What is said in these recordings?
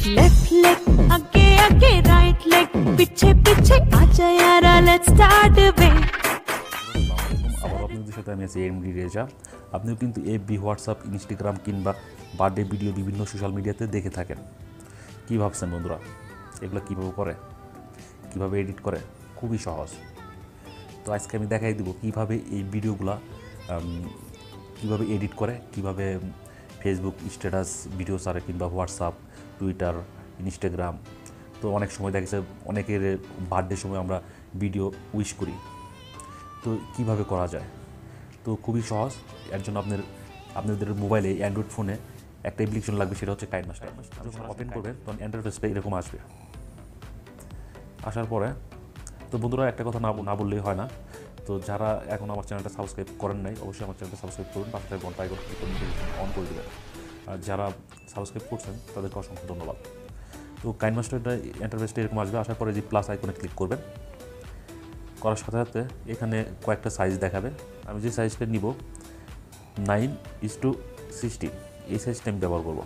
Left leg आगे आगे right leg पीछे पीछे आजा यारा लेट्स स्टार्ट वे আবার আপনাদের সাথে আমি আছি এমডি রেজা। আপনিও কিন্তু এফবি, হোয়াটসঅ্যাপ, ইনস্টাগ্রাম কিংবা বার্থডে ভিডিও বিভিন্ন সোশ্যাল মিডিয়াতে দেখে থাকেন। কী ভাবছেন বন্ধুরা, এগুলো কীভাবে করে, কীভাবে এডিট করে? খুবই সহজ। তো আজকে আমি দেখাই দেবো কীভাবে এই ভিডিওগুলো কীভাবে এডিট করে, কীভাবে ফেসবুক স্ট্যাটাস ভিডিও ছাড়ে কিংবা হোয়াটসঅ্যাপ, টুইটার, ইনস্টাগ্রাম। তো অনেক সময় দেখা যাচ্ছে অনেকের বার্থডে সময় আমরা ভিডিও উইশ করি, তো কীভাবে করা যায়? তো খুবই সহজ। এর জন্য আপনাদের মোবাইলে অ্যান্ড্রয়েড ফোনে একটা অ্যাপ্লিকেশন লাগবে, সেটা হচ্ছে কাইনমাস্টার। যখন ওপেন করবেন তখন ইন্টারফেসটা এরকম আসবে। আসার পরে তো বন্ধুরা একটা কথা না বললেই হয় না। তো যারা এখন আমার চ্যানেলটা সাবস্ক্রাইব করেন নাই, অবশ্যই আমার চ্যানেলটা সাবস্ক্রাইব করুন, পাশে থাকা ঘন্টা আইকন ক্লিক করে নোটিফিকেশন অন করে দেবেন। আর যারা সাবস্ক্রাইব করছেন তাদেরকে অসংখ্য ধন্যবাদ। তো কাইনমাস্টারটা ইন্টারফেসটা এরকম আসবে। আসার পরে যে প্লাস আইকনে ক্লিক করবেন, করার সাথে সাথে এখানে কয়েকটা সাইজ দেখাবে। আমি যে সাইজটা নিব 9:16, এই সাইজটা আমি ব্যবহার করব।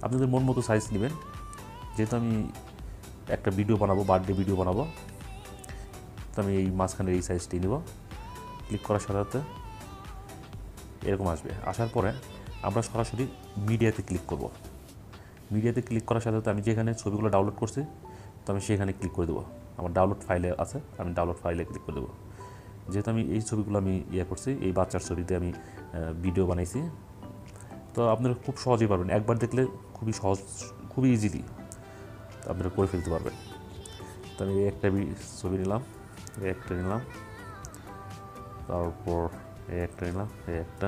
আপনাদের মন মতো সাইজ নেবেন। যেহেতু আমি একটা ভিডিও বানাবো, বার্থডে ভিডিও বানাবো, তো আমি এই মাঝখানের এই সাইজটি নেব। ক্লিক করার সাথে সাথে এরকম আসবে। আসার পরে আমরা সরাসরি মিডিয়াতে ক্লিক করব। মিডিয়াতে ক্লিক করার সাথে সাথে আমি যেখানে ছবিগুলো ডাউনলোড করছি, তো আমি সেখানে ক্লিক করে দেবো। আমার ডাউনলোড ফাইলে আছে, আমি ডাউনলোড ফাইলে ক্লিক করে দেবো। যেহেতু আমি এই ছবিগুলো আমি করছি, এই বাচ্চার ছবিতে আমি ভিডিও বানাইছি। তো আপনারা খুব সহজেই পারবেন, একবার দেখলে খুবই সহজ, খুবই ইজিলি আপনারা করে ফেলতে পারবেন। তো আমি এই একটা ছবি নিলাম, এই একটা নিলাম, তারপর এই একটা নিলাম, এই একটা,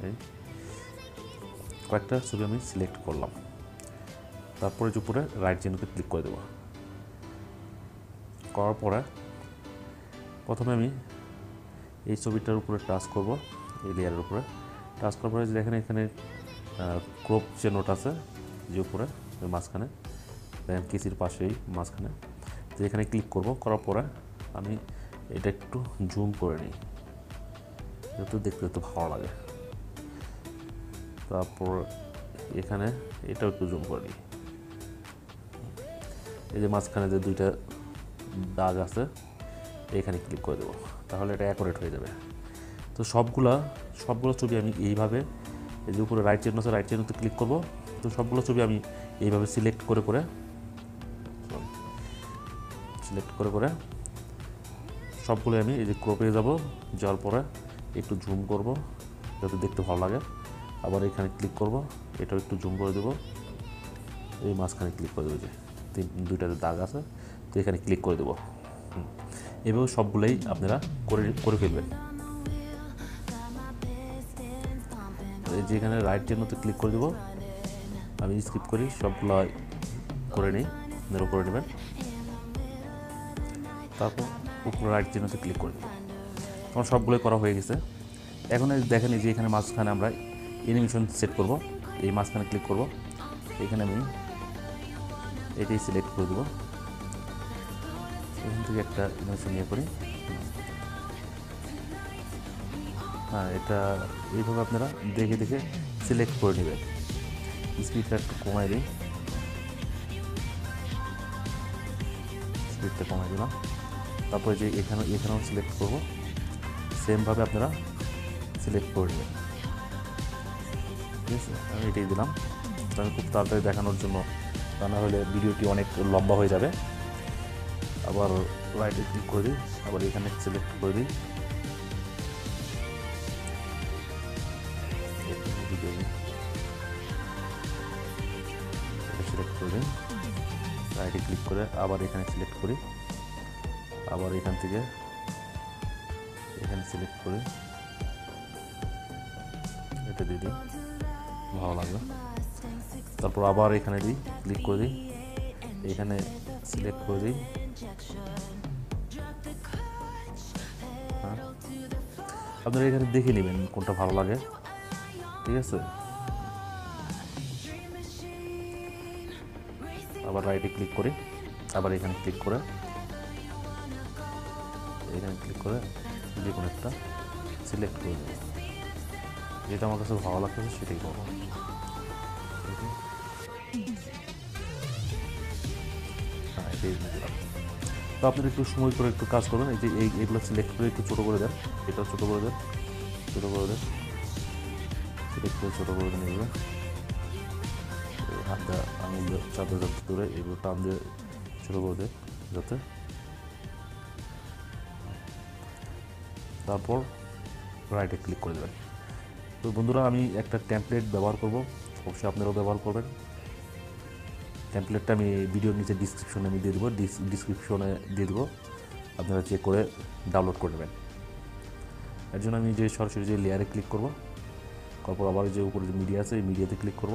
এই কয়েকটা ছবি আমি সিলেক্ট করলাম। তারপরে উপরে রাইট চিহ্নতে ক্লিক করে দেবো। করার পরে প্রথমে আমি এই ছবিটার উপরে টাচ করব, এই লেয়ারের উপরে টাচ করার পরে দেখেন এখানে ক্রপ যে নোট আছে, যে উপরে মাঝখানে দেখেন কেসির পাশেই মাঝখানে, তো এখানে ক্লিক করব। করার পরে আমি এটা একটু জুম করে নিই, যেহেতু দেখতে একটু ভালো লাগে। তারপর এখানে এটাও একটু জুম করে নিই। এই যে মাঝখানে যে দুইটা দাগ আছে, এখানে ক্লিক করে দেবো, তাহলে এটা অ্যাকুরেট হয়ে যাবে। তো সবগুলো ছবি আমি এইভাবে, এই যে উপরে রাইট চিহ্ন আছে, রাইট চিহ্নতে ক্লিক করব। তো সবগুলো ছবি আমি এইভাবে সিলেক্ট করে সবগুলো আমি এই যে ক্রপে যাওয়ার পরে একটু জুম করব, যাতে দেখতে ভালো লাগে। আবার এখানে ক্লিক করব, এটাও একটু জুম করে দেবো, এই মাঝখানে ক্লিক করে দেবো, যে দুইটাতে দাগ আছে, তো এখানে ক্লিক করে দেবো। এভাবে সবগুলোই আপনারা করে ফেলবেন। এই যে এখানে রাইট চিহ্নতে ক্লিক করে দেবো, আমি স্কিপ করি, সবগুলো করে নিই, আপনারাও করে নেবেন। তারপর উপরে রাইট চিহ্নতে ক্লিক করে দেবো। আমার সবগুলোই করা হয়ে গেছে। এখন দেখেন এই যে এখানে মাঝখানে আমরা অ্যানিমেশন সেট করব, এই মাঝখানে ক্লিক করব, এখানে আমি এটাই সিলেক্ট করে দেবো। এখান থেকে একটা অ্যানিমেশন করি। হ্যাঁ, এটা এইভাবে আপনারা দেখে দেখে সিলেক্ট করে নেবেন। স্পিডটা একটু কমাই দিই, স্পিডটা কমাই দিলাম। তারপরে যে এখানেও সিলেক্ট করব, সেমভাবে আপনারা সিলেক্ট করে নেবেন। ঠিক আছে, আমি এটাই দিলাম। আমি খুব তাড়াতাড়ি দেখানোর জন্য, তা না হলে ভিডিওটি অনেক লম্বা হয়ে যাবে। আবার রাইটে ক্লিক করে দিই, আবার এখানে সিলেক্ট করে দিই, সিলেক্ট করে দিই, রাইটে ক্লিক করে আবার এখানে সিলেক্ট করি, আবার এখান থেকে এখানে সিলেক্ট করে এটা দিয়ে দিই, ভালো লাগবে। তারপর আবার এখানে দিই, ক্লিক করে দিই, এখানে সিলেক্ট করে দিই। হ্যাঁ, আপনারা এখানে দেখে নেবেন কোনটা ভালো লাগে। ঠিক আছে, আবার রাইটে ক্লিক করি, আবার এখানে ক্লিক করে যে কোনো একটা সিলেক্ট করে দেবো। যেটা আমার কাছে ভালো লাগতেছে সেটাই করবো। পেজ নিয়ে দিলাম। তো আপনারা একটু সময় করে একটু কাজ করবেন। এই যে এইগুলো সিলেক্ট করে একটু ছোটো করে দেন, এটা ছোটো করে দেন, ছোটো করে দেন, সিলেক্ট করে ছোটো করে দেন। এগুলো হাতটা আঙুল দিয়ে চাপে যাতে ধরে এগুলো টান দিয়ে ছোটো করে দেন যাতে। তারপর রাইটে ক্লিক করে দেবেন। তো বন্ধুরা আমি একটা টেমপ্লেট ব্যবহার করব, অবশ্যই আপনারাও ব্যবহার করবেন। টেমপ্লেটটা আমি ভিডিওর নিচে ডিসক্রিপশনে আমি দিয়ে দেবো, ডিসক্রিপশনে দিয়ে দেবো, আপনারা চেক করে ডাউনলোড করে নেবেন। এর জন্য আমি যে সরাসরি যে লেয়ারে ক্লিক করব, তারপর আবার যে উপরে যে মিডিয়া আছে এই মিডিয়াতে ক্লিক করব,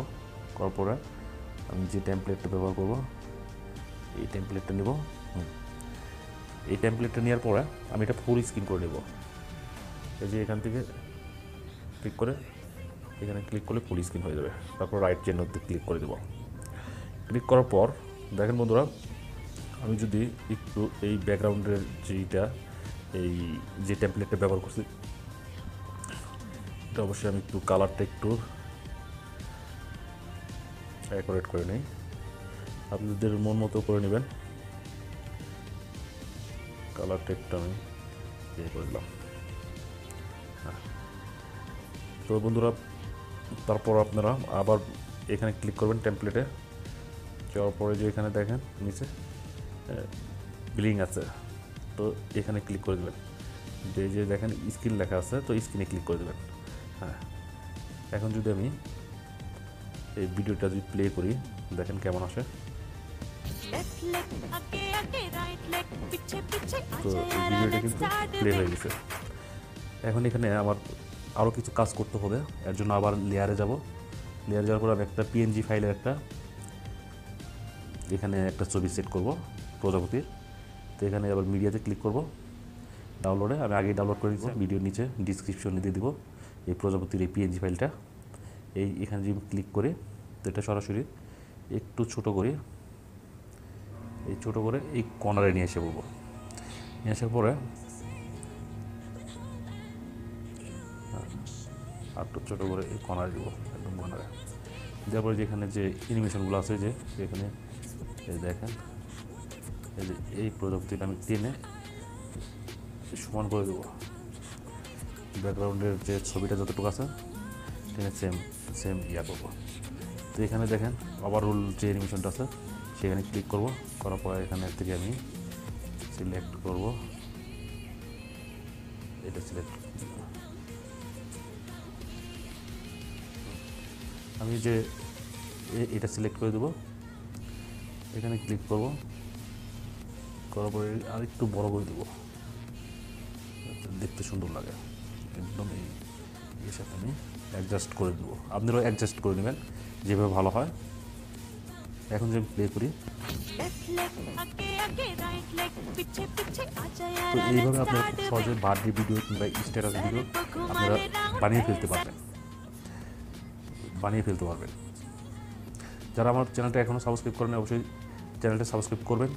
করার পরে আমি যে টেমপ্লেটটা ব্যবহার করব এই টেমপ্লেটটা নেব। এই টেমপ্লেটটা নেওয়ার পরে আমি এটা ফুল স্ক্রিন করে নেব। এই যে এখান থেকে ক্লিক করে এখানে ক্লিক করলে ফুল স্ক্রিন হয়ে যাবে। তারপর রাইট চিহ্নতে ক্লিক করে দেব। ক্লিক করার পর দেখেন বন্ধুরা, আমি যদি একটু এই ব্যাকগ্রাউন্ডের যেটা এই যে টেমপ্লেটটা ব্যবহার করছি এটা অবশ্যই আমি একটু কালারটা একটু অ্যাকুরেট করে নিই, আপনাদের মন মতো করে নেবেন। কালারটা একটু আমি ইয়ে করে দিলাম। তো বন্ধুরা তারপর আপনারা আবার এখানে ক্লিক করবেন টেমপ্লেটে, যাওয়ার পরে যে এখানে দেখেন নিচে ব্লিং আছে, তো এখানে ক্লিক করে দেবেন। যে দেখেন স্ক্রিন লেখা আছে, তো স্ক্রিনে ক্লিক করে দেবেন। হ্যাঁ, এখন যদি আমি এই ভিডিওটা যদি প্লে করি দেখেন কেমন আসে। তো এই ভিডিওটা কিন্তু প্লে হয়ে গেছে। এখন এখানে আমার আরও কিছু কাজ করতে হবে, এর জন্য আবার লেয়ারে যাব। লেয়ারে যাওয়ার পর আমি একটা পিএনজি ফাইলের এখানে একটা ছবি সেট করব প্রজাপতির। তো এখানে আবার মিডিয়াতে ক্লিক করব, ডাউনলোডে আমি আগেই ডাউনলোড করে দিচ্ছি, ভিডিওর নিচে ডিসক্রিপশনে দিয়ে দেবো এই প্রজাপতির এই পিএনজি ফাইলটা। এখানে যদি ক্লিক করে তো এটা সরাসরি একটু ছোটো করে ছোটো করে এই কর্নারে নিয়ে এসে বলবো। নিয়ে আসার পরে আরটু ছোটো করে এই কর্নারে দেবো, একদম কর্নারে দেওয়ার পরে যেখানে যে অ্যানিমেশনগুলো আছে যে এখানে এই দেখেন এই যে এই প্রজাপতিটা আমি টেনে সমান করে দেবো। ব্যাকগ্রাউন্ডের যে ছবিটা যতটুকু আছে টেনে সেম ইয়া করবো। তো এখানে দেখেন ওভারঅল যে অ্যানিমেশনটা আছে সেখানে ক্লিক করব, করার পরে এখানে থেকে আমি সিলেক্ট করব, এটা সিলেক্ট আমি যে এটা সিলেক্ট করে দেবো, এখানে ক্লিক করব, করার পরে আর একটু বড় করে দেবো, দেখতে সুন্দর লাগে। একদম এর সাথে আমি অ্যাডজাস্ট করে দেবো, আপনারাও অ্যাডজাস্ট করে নেবেন যেভাবে ভালো হয়। এখন যে প্লে করি তো এইভাবে আপনারা খুব সহজে বার্থডে ভিডিও কিংবা স্ট্যাটাস ভিডিও আপনারা বানিয়ে ফেলতে পারবেন। যারা আমার চ্যানেলটা এখনও সাবস্ক্রাইব করেন অবশ্যই চ্যানেলটা সাবস্ক্রাইব করবেন।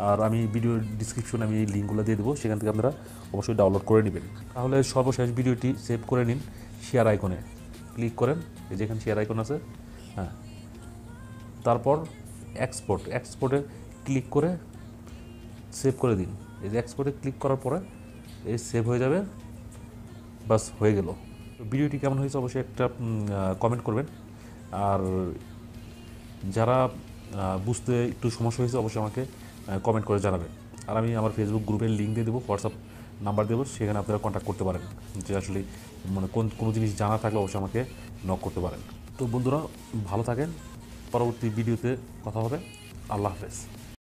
আর আমি ভিডিওর ডিসক্রিপশনে আমি এই লিঙ্কগুলো দিয়ে দেবো, সেখান থেকে আপনারা অবশ্যই ডাউনলোড করে নেবেন। তাহলে সর্বশেষ ভিডিওটি সেভ করে নিন, শেয়ার আইকনে ক্লিক করেন, এই যেখানে শেয়ার আইকন আছে, হ্যাঁ, তারপর এক্সপোর্টে ক্লিক করে সেভ করে দিন। এই যে এক্সপোর্টে ক্লিক করার পরে এই সেভ হয়ে যাবে, বাস হয়ে গেল। ভিডিওটি কেমন হয়েছে অবশ্যই একটা কমেন্ট করবেন। আর যারা বুঝতে একটু সমস্যা হয়েছে অবশ্যই আমাকে কমেন্ট করে জানাবেন। আর আমি আমার ফেসবুক গ্রুপের লিঙ্ক দিয়ে দেবো, হোয়াটসঅ্যাপ নাম্বার দেবো, সেখানে আপনারা কন্ট্যাক্ট করতে পারেন। যে আসলে মানে কোনো জিনিস জানা থাকলে অবশ্যই আমাকে নক করতে পারেন। তো বন্ধুরা ভালো থাকেন, পরবর্তী ভিডিওতে কথা হবে। আল্লাহ হাফেজ।